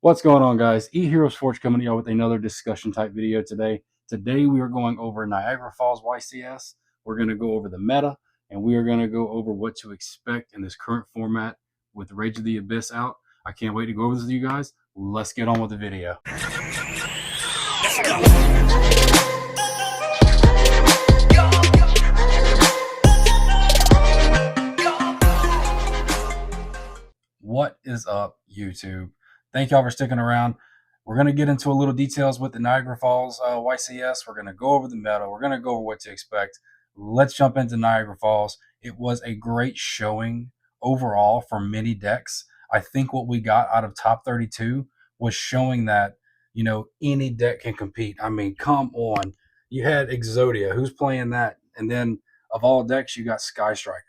What's going on, guys? E-HeroesForged coming to y'all with another discussion type video today. Today we are going over Niagara Falls YCS. We're going to go over the meta, and we are going to go over what to expect in this current format with Rage of the Abyss out. I can't wait to go over this with you guys. Let's get on with the video. What is up, YouTube? Thank y'all for sticking around. We're going to get into a little details with the Niagara Falls YCS. We're going to go over the meta. We're going to go over what to expect. Let's jump into Niagara Falls. It was a great showing overall for many decks. I think what we got out of top 32 was showing that, you know, any deck can compete. I mean, come on. You had Exodia, who's playing that? And then of all decks, you got Sky Striker.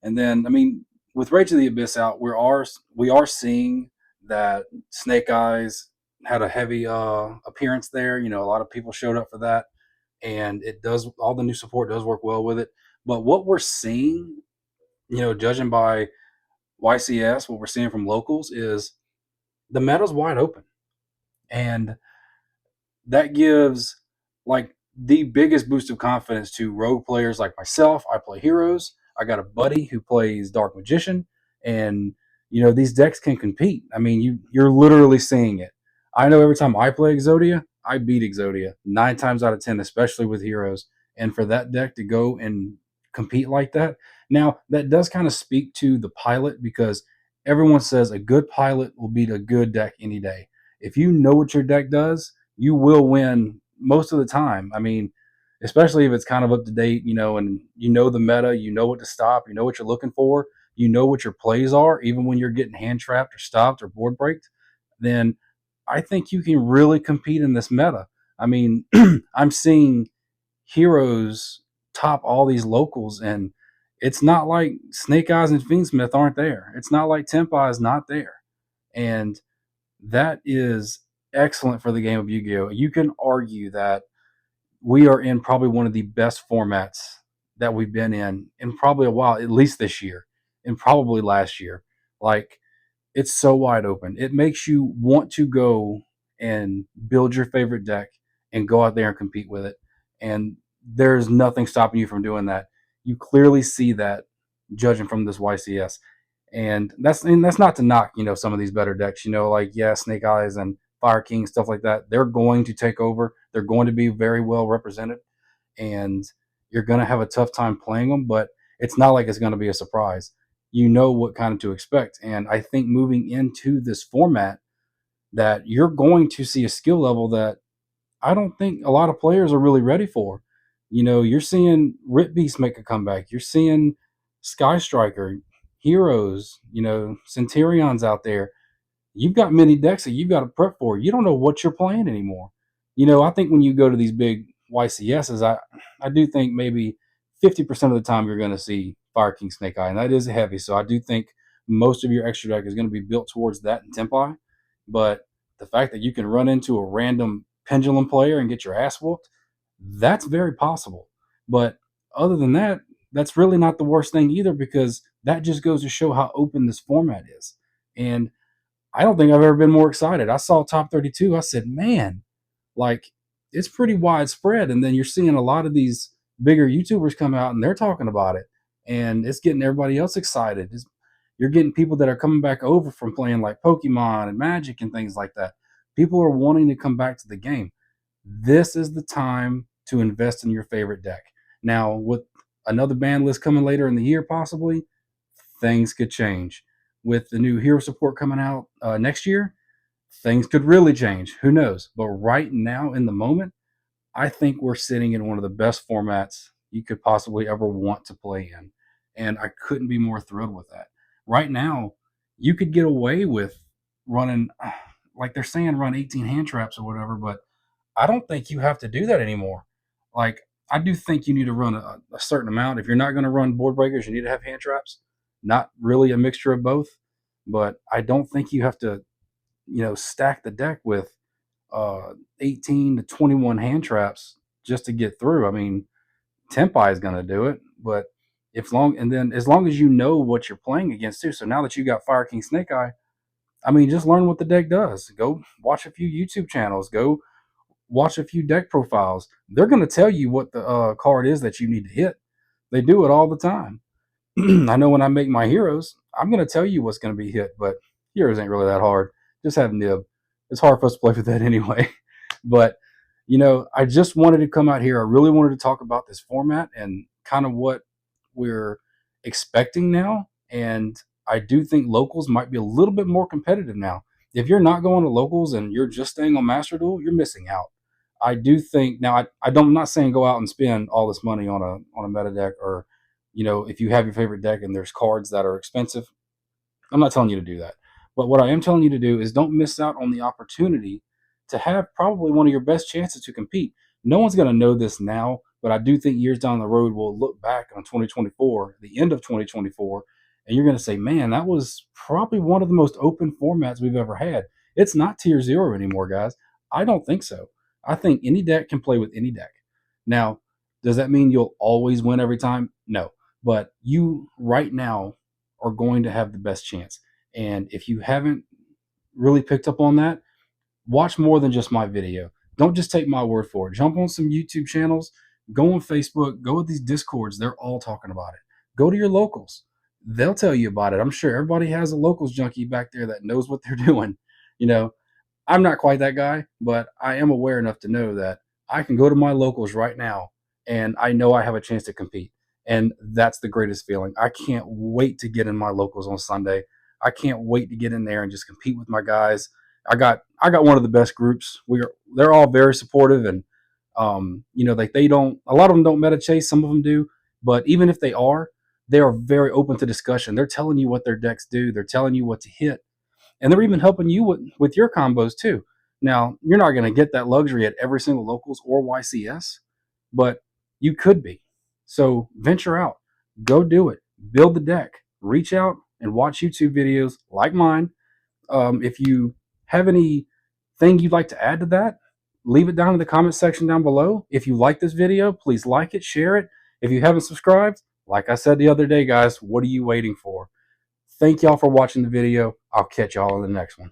And then, I mean, with Rage of the Abyss out, we are seeing that Snake Eyes had a heavy appearance there. You know, a lot of people showed up for that, and it does, all the new support does work well with it. But what we're seeing, you know, judging by YCS, what we're seeing from locals is the meta's wide open, and that gives like the biggest boost of confidence to rogue players like myself. I play heroes. I got a buddy who plays Dark Magician, and you know these decks can compete. I mean, you're literally seeing it. I know every time I play Exodia, I beat Exodia 9 times out of 10, especially with heroes. And for that deck to go and compete like that, now that does kind of speak to the pilot, because everyone says a good pilot will beat a good deck any day. If you know what your deck does, you will win most of the time. I mean, especially if it's kind of up to date, you know, and you know the meta, you know what to stop, you know what you're looking for, you know what your plays are, even when you're getting hand trapped or stopped or board breaked, then I think you can really compete in this meta. I mean, I'm seeing heroes top all these locals, and it's not like Snake Eyes and Fiendsmith aren't there. It's not like Tempai is not there. And that is excellent for the game of Yu-Gi-Oh! You can argue that we are in probably one of the best formats that we've been in probably a while, at least this year and probably last year. Like, it's so wide open. It makes you want to go and build your favorite deck and go out there and compete with it. And there's nothing stopping you from doing that. You clearly see that judging from this YCS. And that's not to knock, you know, some of these better decks, you know, like, yeah, Snake Eyes and Fire King, stuff like that. They're going to take over. They're going to be very well represented, and you're going to have a tough time playing them, but it's not like it's going to be a surprise. You know what kind of to expect. And I think moving into this format, that you're going to see a skill level that I don't think a lot of players are really ready for. You know, you're seeing Rip Beast make a comeback. You're seeing Sky Striker, Heroes, you know, Centurion's out there. You've got many decks that you've got to prep for. You don't know what you're playing anymore. You know, I think when you go to these big YCSs, I do think maybe 50% of the time you're going to see Fire King Snake Eye, and that is heavy. So I do think most of your extra deck is going to be built towards that and Tempai. But the fact that you can run into a random pendulum player and get your ass whooped, that's very possible. But other than that, that's really not the worst thing either, because that just goes to show how open this format is. And I don't think I've ever been more excited. I saw top 32. I said, man, like, it's pretty widespread. And then you're seeing a lot of these bigger YouTubers come out and they're talking about it. And it's getting everybody else excited. You're getting people that are coming back over from playing like Pokemon and Magic and things like that. People are wanting to come back to the game. This is the time to invest in your favorite deck. Now, with another ban list coming later in the year, possibly, things could change. With the new hero support coming out next year, things could really change. Who knows? But right now, in the moment, I think we're sitting in one of the best formats you could possibly ever want to play in. And I couldn't be more thrilled with that. Right now, you could get away with running, like they're saying, run 18 hand traps or whatever, but I don't think you have to do that anymore. Like, I do think you need to run a certain amount. If you're not going to run board breakers, you need to have hand traps. Not really a mixture of both, but I don't think you have to, you know, stack the deck with 18 to 21 hand traps just to get through. I mean, Tempai is going to do it, but as long as you know what you're playing against too. So now that you got Fire King Snake Eye, I mean, just learn what the deck does. Go watch a few YouTube channels. Go watch a few deck profiles. They're going to tell you what the card is that you need to hit. They do it all the time. I know when I make my heroes, I'm going to tell you what's going to be hit, but heroes ain't really that hard. Just have nib. It's hard for us to play with that anyway. But, I just wanted to come out here. I really wanted to talk about this format and kind of what we're expecting now. And I do think locals might be a little bit more competitive now. If you're not going to locals and you're just staying on Master Duel, you're missing out. I do think now. I'm not saying go out and spend all this money on a meta deck, or if you have your favorite deck and there's cards that are expensive. I'm not telling you to do that. But what I am telling you to do is don't miss out on the opportunity to have probably one of your best chances to compete. No one's going to know this now, but I do think years down the road we'll look back on 2024, the end of 2024, and you're going to say, man, that was probably one of the most open formats we've ever had. It's not tier zero anymore, guys. I don't think so. I think any deck can play with any deck. Now, does that mean you'll always win every time? No. But you right now are going to have the best chance. And if you haven't really picked up on that, watch more than just my video. Don't just take my word for it. Jump on some YouTube channels, go on Facebook, go with these Discords. They're all talking about it. Go to your locals. They'll tell you about it. I'm sure everybody has a locals junkie back there that knows what they're doing. You know, I'm not quite that guy, but I am aware enough to know that I can go to my locals right now and I know I have a chance to compete. And that's the greatest feeling. I can't wait to get in my locals on Sunday. I can't wait to get in there and just compete with my guys. I got one of the best groups. They're all very supportive, and like they don't, a lot of them don't meta chase, some of them do, but even if they are very open to discussion. They're telling you what their decks do. They're telling you what to hit, and they're even helping you with your combos too. Now, you're not going to get that luxury at every single locals or YCS, but you could be. So venture out, go do it, build the deck, reach out and watch YouTube videos like mine. If you have anything you'd like to add to that, leave it down in the comment section down below. If you like this video, please like it, share it. If you haven't subscribed, like I said the other day, guys, what are you waiting for? Thank y'all for watching the video. I'll catch y'all in the next one.